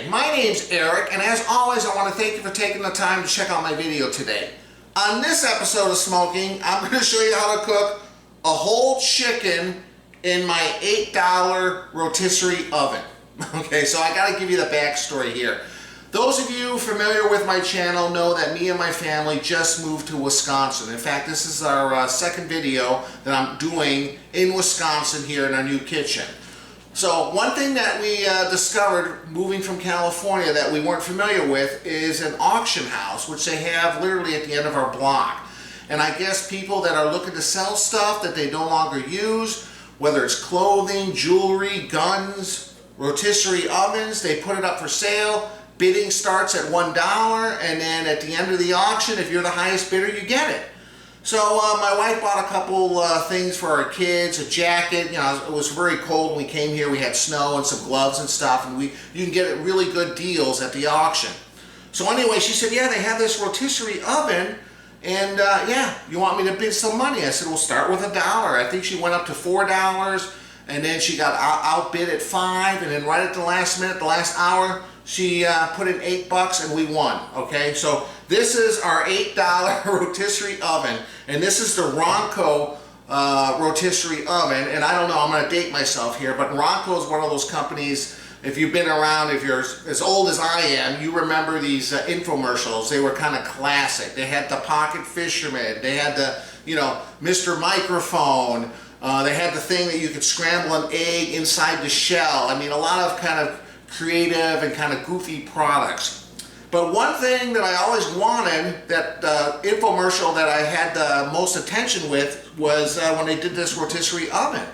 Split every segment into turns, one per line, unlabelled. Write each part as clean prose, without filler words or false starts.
Okay, my name's Eric, and as always, I want to thank you for taking the time to check out my video today. On this episode of Smo'King, I'm going to show you how to cook a whole chicken in my $8 rotisserie oven. Okay, so I got to give you the backstory here. Those of you familiar with my channel know that me and my family just moved to Wisconsin. In fact, this is our second video that I'm doing in Wisconsin here in our new kitchen. So one thing that we discovered moving from California that we weren't familiar with is an auction house, which they have literally at the end of our block. And I guess people that are looking to sell stuff that they no longer use, whether it's clothing, jewelry, guns, rotisserie ovens, they put it up for sale. Bidding starts at $1, and then at the end of the auction, if you're the highest bidder, you get it. So my wife bought a couple things for our kids, a jacket. You know, it was very cold when we came here. We had snow and some gloves and stuff, and you can get really good deals at the auction. So anyway, she said, yeah, they have this rotisserie oven, and yeah, you want me to bid some money? I said, we'll start with $1. I think she went up to $4, and then she got outbid at $5, and then right at the last minute, the last hour, she put in $8 and we won. Okay, so this is our $8 rotisserie oven, and this is the Ronco rotisserie oven. And I don't know, I'm going to date myself here, but Ronco is one of those companies. If you've been around, if you're as old as I am, you remember these infomercials. They were kind of classic. They had the pocket fisherman. They had the, you know, Mr. Microphone. They had the thing that you could scramble an egg inside the shell. I mean, a lot of kind of creative and kind of goofy products. But one thing that I always wanted, that infomercial that I had the most attention with, was when they did this rotisserie oven.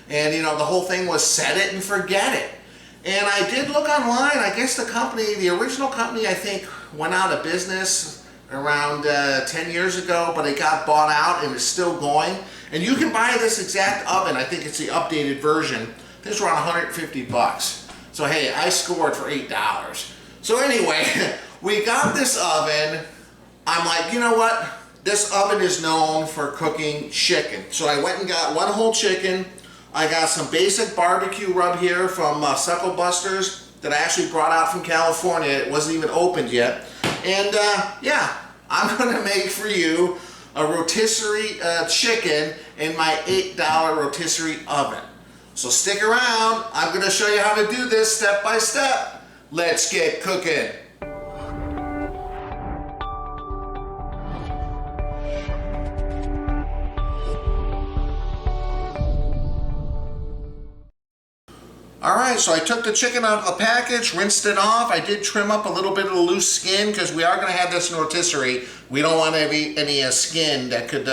And you know, the whole thing was set it and forget it. And I did look online. I guess the company, the original company, I think went out of business around 10 years ago, but it got bought out and it's still going. And you can buy this exact oven. I think it's the updated version. This is around 150 bucks. So hey, I scored for $8. So anyway, we got this oven. I'm like, you know what? This oven is known for cooking chicken. So I went and got one whole chicken. I got some basic barbecue rub here from Suckle Busters that I actually brought out from California. It wasn't even opened yet. And yeah, I'm gonna make for you a rotisserie chicken in my $8 rotisserie oven. So stick around, I'm going to show you how to do this step by step. Let's get cooking. Alright, so I took the chicken out of the package, rinsed it off. I did trim up a little bit of the loose skin because we are going to have this in rotisserie. We don't want any skin that could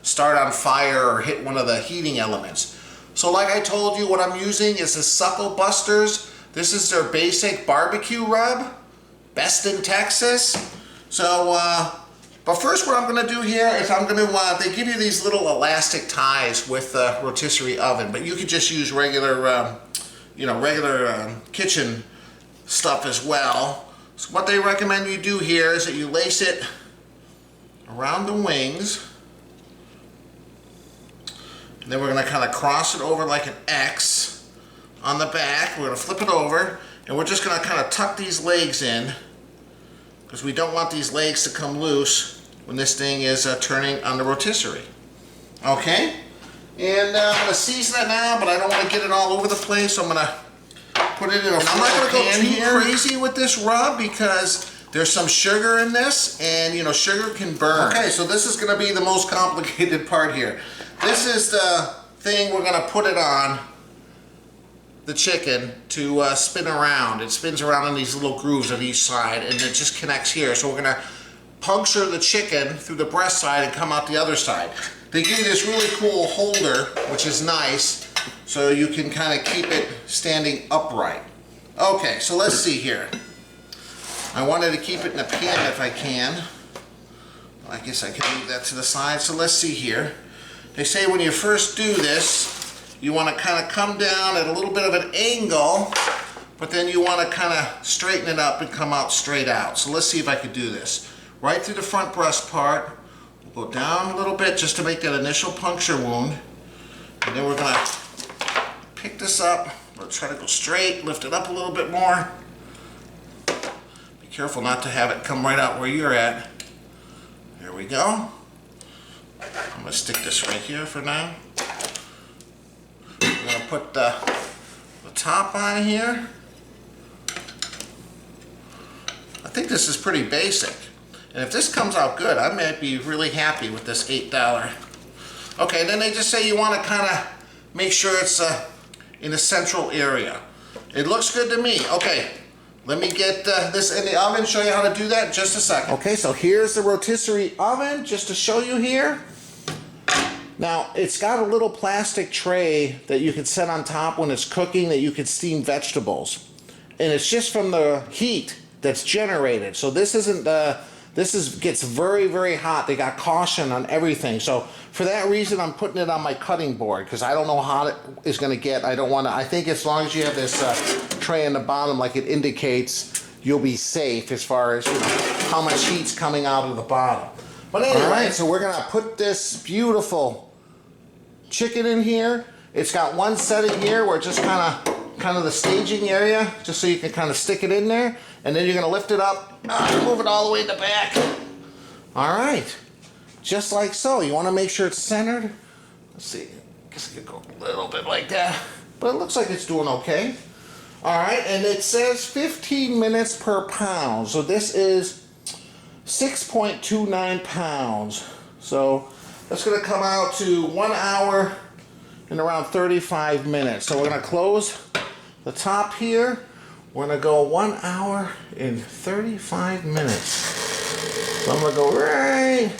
start on fire or hit one of the heating elements. So like I told you, what I'm using is the Suckle Busters. This is their basic barbecue rub, best in Texas. So, but first what I'm going to do here is I'm going to, they give you these little elastic ties with the rotisserie oven, but you could just use regular, you know, regular kitchen stuff as well. So what they recommend you do here is that you lace it around the wings. And then we're going to kind of cross it over like an X on the back. We're going to flip it over, and we're just going to kind of tuck these legs in because we don't want these legs to come loose when this thing is turning on the rotisserie. Okay? And I'm going to season it now, but I don't want to get it all over the place, so I'm going to put it in a I'm not going to go too crazy with this rub because there's some sugar in this, and you know, sugar can burn. Okay, so this is going to be the most complicated part here. This is the thing we're going to put it on the chicken to spin around. It spins around in these little grooves on each side, and it just connects here. So we're going to puncture the chicken through the breast side and come out the other side. They give you this really cool holder, which is nice, so you can kind of keep it standing upright. Okay, so let's see here. I wanted to keep it in a pan if I can. I guess I can move that to the side. So let's see here. They say when you first do this, you want to kind of come down at a little bit of an angle, but then you want to kind of straighten it up and come out straight out. So let's see if I could do this. Right through the front breast part, we'll go down a little bit just to make that initial puncture wound. And then we're going to pick this up. We'll try to go straight, lift it up a little bit more. Careful not to have it come right out where you're at. There we go. I'm gonna stick this right here for now. I'm gonna put the top on here. I think this is pretty basic. And if this comes out good, I might be really happy with this $8. Okay, then they just say you want to kind of make sure it's in a central area. It looks good to me. Okay, let me get this in the oven, show you how to do that in just a second. Okay, so here's the rotisserie oven, just to show you here. Now, it's got a little plastic tray that you can set on top when it's cooking that you can steam vegetables. And it's just from the heat that's generated. So this isn't gets very, very hot. They got caution on everything. So for that reason, I'm putting it on my cutting board because I don't know how hot it is going to get. I don't want to. I think as long as you have this tray in the bottom, like it indicates, you'll be safe as far as how much heat's coming out of the bottom. But anyway, all right, so we're gonna put this beautiful chicken in here. It's got one setting here where it's just kind of the staging area, just so you can kind of stick it in there. And then you're gonna lift it up, move it all the way in the back. All right, just like so. You wanna make sure it's centered. Let's see, I guess I could go a little bit like that, but it looks like it's doing okay. All right, and it says 15 minutes per pound. So this is 6.29 pounds. So that's gonna come out to 1 hour and around 35 minutes. So we're gonna close the top here. We're gonna go 1 hour and 35 minutes. So I'm gonna go right,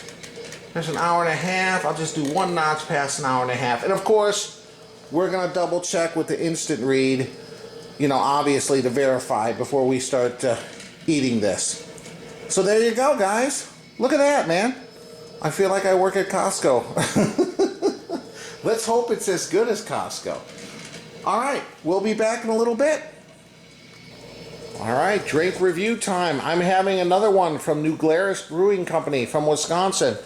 there's an hour and a half. I'll just do one notch past an hour and a half. And of course, we're gonna double check with the instant read, obviously to verify before we start eating this. So there you go, guys. Look at that, man. I feel like I work at Costco. Let's hope it's as good as Costco. All right, we'll be back in a little bit. All right, drink review time. I'm having another one from New Glarus Brewing Company from Wisconsin.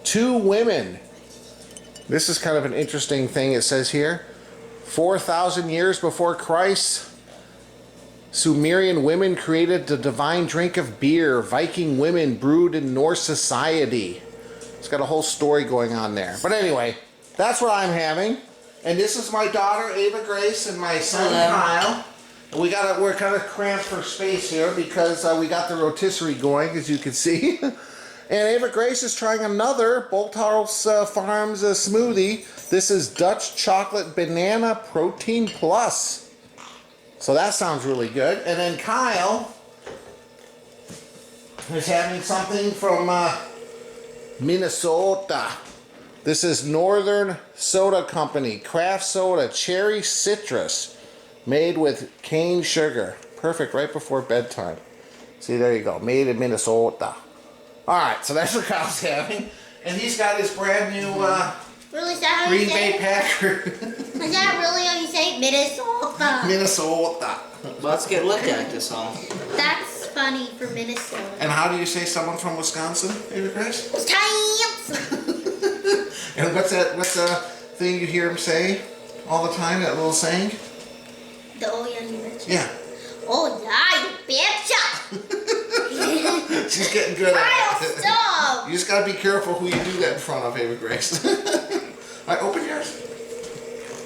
2 women. This is kind of an interesting thing it says here. 4,000 years before Christ, Sumerian women created the divine drink of beer. Viking women brewed in Norse society. It's got a whole story going on there. But anyway, that's what I'm having. And this is my daughter, Ava Grace, and my son, Kyle. We're kind of cramped for space here because we got the rotisserie going, as you can see. And Ava Grace is trying another Bolthouse Farms smoothie. This is Dutch Chocolate Banana Protein Plus. So that sounds really good. And then Kyle is having something from Minnesota. This is Northern Soda Company. Craft soda, cherry citrus. Made with cane sugar. Perfect right before bedtime. See, there you go. Made in Minnesota. Alright, so that's what Kyle's having. And he's got his brand new
really, is that how
Green
you
Bay
say
Packer.
Is that really how you say Minnesota?
Minnesota.
Let's get looked at this all.
That's funny for Minnesota.
And how do you say someone from Wisconsin, Ava Grace?
Wisconsin.
And what's the thing you hear him say all the time, that little saying?
The oh yeah, you betcha.
Yeah.
Oh yeah, you betcha.
She's getting good at it.
Stop.
You just gotta be careful who you do that in front of, Ava Grace. Alright, open yours.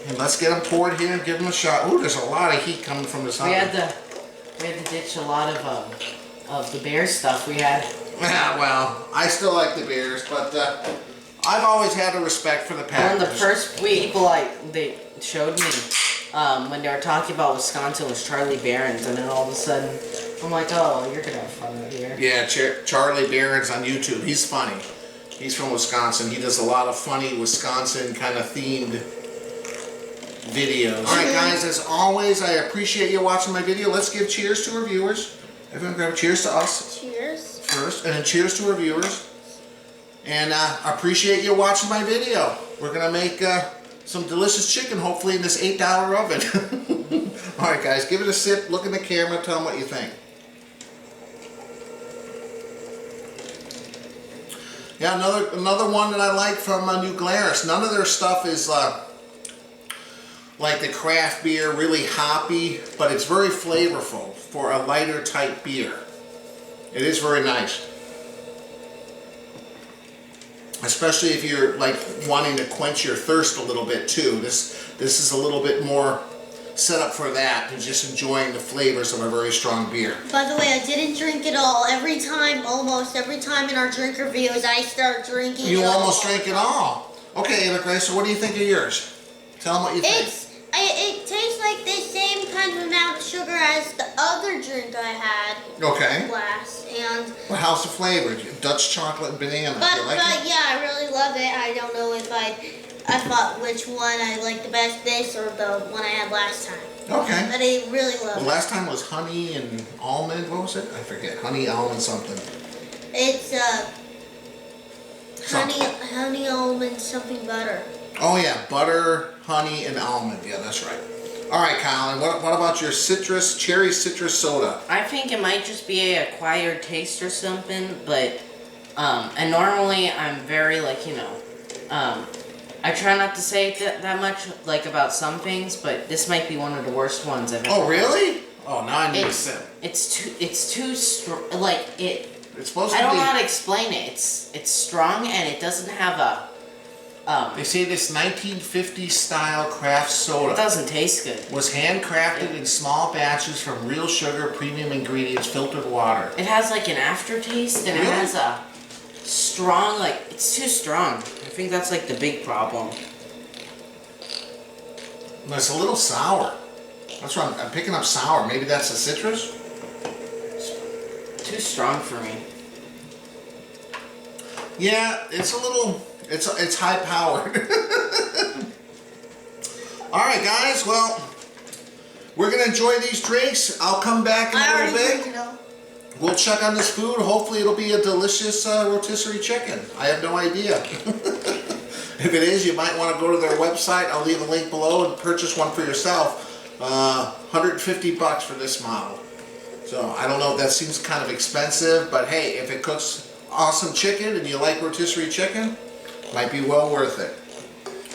And let's get them poured here and give them a shot. Ooh, there's a lot of heat coming from this oven.
We had to ditch a lot of the bear stuff we had.
Yeah, well, I still like the beers, but I've always had a respect for the Packers.
One of the first people they showed me when they were talking about Wisconsin was Charlie Barron's, and then all of a sudden I'm like, oh, you're gonna have fun out here.
Yeah, Charlie Barron's on YouTube. He's funny. He's from Wisconsin. He does a lot of funny Wisconsin kind of themed videos. All right, guys, as always, I appreciate you watching my video. Let's give cheers to our viewers. Everyone grab cheers to us.
Cheers.
First, and then cheers to our viewers. And I appreciate you watching my video. We're going to make some delicious chicken, hopefully, in this $8 oven. All right, guys, give it a sip. Look in the camera. Tell them what you think. Yeah, another one that I like from New Glarus. None of their stuff is like the craft beer, really hoppy, but it's very flavorful for a lighter type beer. It is very nice. Especially if you're like wanting to quench your thirst a little bit too. This is a little bit more set up for that than just enjoying the flavors of a very strong beer.
By the way, I didn't drink it all. Almost every time in our drink reviews, I start drinking
You
it all.
almost drank it all. Okay, Ava Grace, so what do you think of yours? Tell them what you think.
It tastes like the same kind of amount of sugar as the other drink I had
Okay.
last, and
Well, how's the flavor? Dutch chocolate and banana.
but
You like it?
yeah, I really love it. I don't know if I thought which one I liked the best, this or the one I had last time.
Okay.
But I really love
Well,
it.
last time was honey and almond. What was it? I forget. Honey, almond, something.
It's
Something.
honey almond something butter.
Oh yeah, butter, honey, and almond. Yeah, that's right. All right, Colin. What about your cherry citrus soda?
I think it might just be a acquired taste or something, but and normally I'm very like, you know, I try not to say that much like about some things, but this might be one of the worst ones I've ever
Oh
had.
really? Oh, now I need to sip.
It's too strong. Like it.
It's supposed
I
to
don't
be.
know how to explain it. It's strong and it doesn't have a.
They say this 1950s style craft soda
It doesn't taste good.
was handcrafted in small batches from real sugar, premium ingredients, filtered water.
It has like an aftertaste and
Really?
it has a strong, like, it's too strong. I think that's like the big problem.
And it's a little sour. That's what I'm picking up sour. Maybe that's the citrus?
Too strong for me.
Yeah, it's a little, it's high powered. All right, guys. Well, we're gonna enjoy these drinks. I'll come back in a
I
little
already
bit.
drank it all.
We'll check on this food. Hopefully, it'll be a delicious rotisserie chicken. I have no idea. If it is, you might want to go to their website. I'll leave a link below and purchase one for yourself. $150 for this model. So I don't know if that seems kind of expensive, but hey, if it cooks awesome chicken and you like rotisserie chicken, might be well worth it.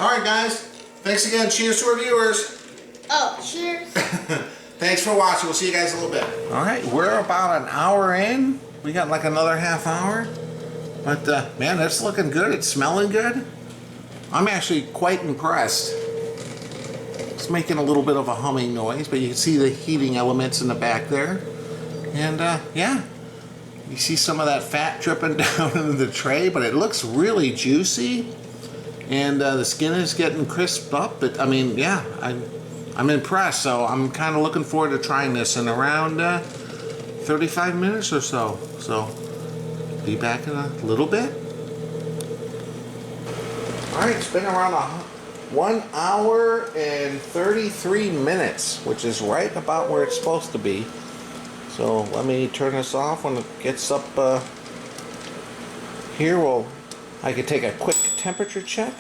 All right, guys. Thanks again. Cheers to our viewers.
Oh, cheers.
Thanks for watching. We'll see you guys in a little bit. All right, we're about an hour in. We got like another half hour. But man, that's looking good. It's smelling good. I'm actually quite impressed. It's making a little bit of a humming noise, but you can see the heating elements in the back there. And yeah, you see some of that fat dripping down into the tray, but it looks really juicy. And the skin is getting crisped up. But I mean, yeah, I'm impressed. So I'm kind of looking forward to trying this in around 35 minutes or so. So be back in a little bit. All right, it's been around 1 hour and 33 minutes, which is right about where it's supposed to be. So let me turn this off when it gets up here. Well, I could take a quick temperature check.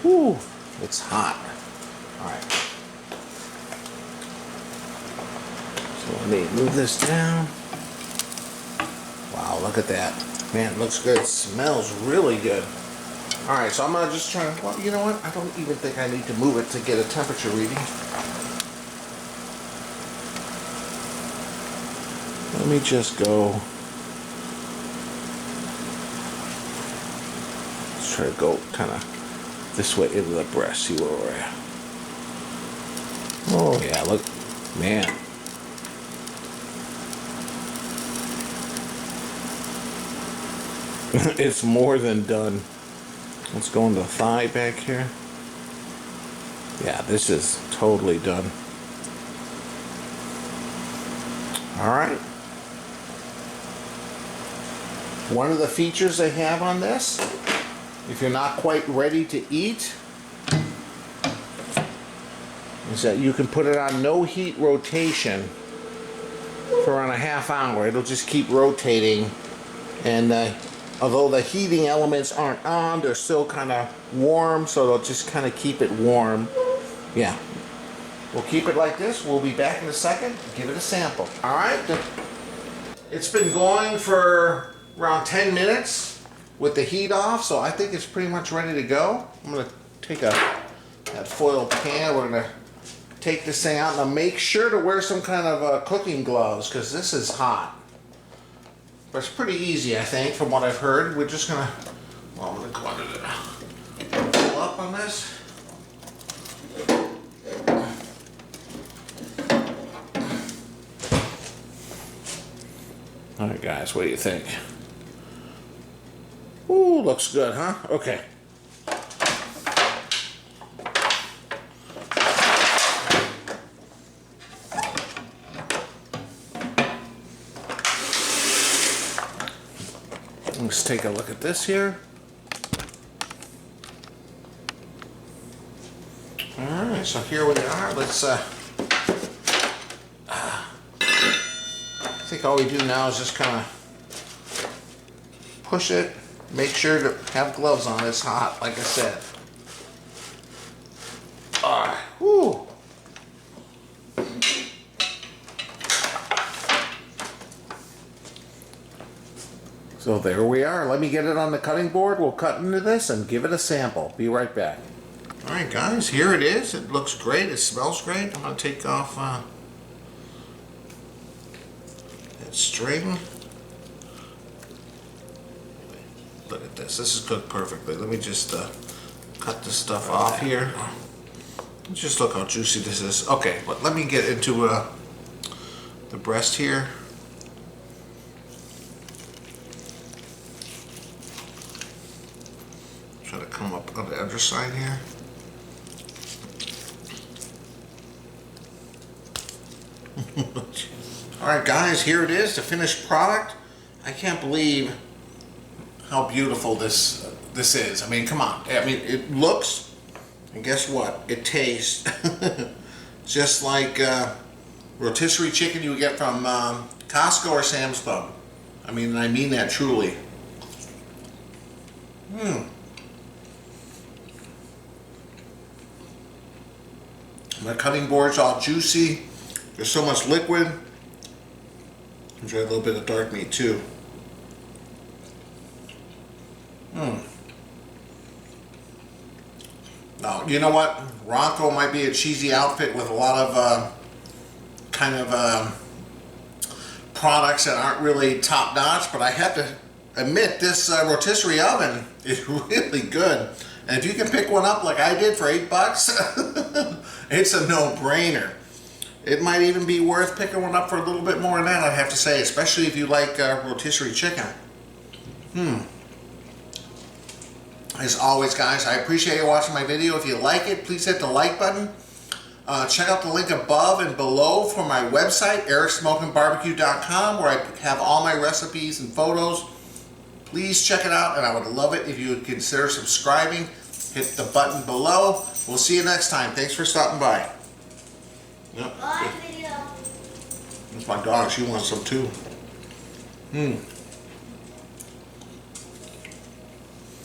Whew, it's hot. All right. So let me move this down. Wow, look at that. Man, it looks good. It smells really good. All right, so I'm gonna just try. Well, you know what? I don't even think I need to move it to get a temperature reading. Let me just go. Let's try to go kind of this way into the breast. See where we're at. Oh yeah, look, man. It's more than done. Let's go into the thigh back here. Yeah, this is totally done. All right. One of the features they have on this, if you're not quite ready to eat, is that you can put it on no heat rotation for around a half hour. It'll just keep rotating, and although the heating elements aren't on, they're still kind of warm, so they'll just kind of keep it warm. Yeah. We'll keep it like this. We'll be back in a second. Give it a sample. All right. It's been going for around 10 minutes with the heat off, so I think it's pretty much ready to go. I'm going to take that foil pan. We're going to take this thing out. Now make sure to wear some kind of cooking gloves, because this is hot. But it's pretty easy, I think, from what I've heard. We're just gonna, well, I'm gonna go under the, pull up on this. All right, guys, what do you think? Ooh, looks good, huh? Okay. Let's take a look at this here. Alright, so here we are. Let's I think all we do now is just kind of push it. Make sure to have gloves on. It's hot, like I said. Alright, whoo. So there we are. Let me get it on the cutting board. We'll cut into this and give it a sample. Be right back. Alright guys, here it is. It looks great. It smells great. I'm going to take off that string. Look at this. This is cooked perfectly. Let me just cut this stuff off here. Just look how juicy this is. Okay, but let me get into the breast here. Try to come up on the other side here. Alright guys, here it is, the finished product. I can't believe how beautiful this is. I mean, come on. I mean, it looks, and guess what? It tastes just like rotisserie chicken you get from Costco or Sam's Club. I mean that truly. My cutting board's all juicy. There's so much liquid. Enjoy a little bit of dark meat too. Now, you know what? Ronco might be a cheesy outfit with a lot of products that aren't really top notch, but I have to admit this rotisserie oven is really good. And if you can pick one up like I did for $8, it's a no-brainer. It might even be worth picking one up for a little bit more than that, I'd have to say, especially if you like rotisserie chicken. As always, guys, I appreciate you watching my video. If you like it, please hit the like button. Check out the link above and below for my website, ericsmokingbbq.com, where I have all my recipes and photos. Please check it out, and I would love it if you would consider subscribing. Hit the button below. We'll see you next time. Thanks for stopping by. Yep.
Bye, video.
That's my dog. She wants some too.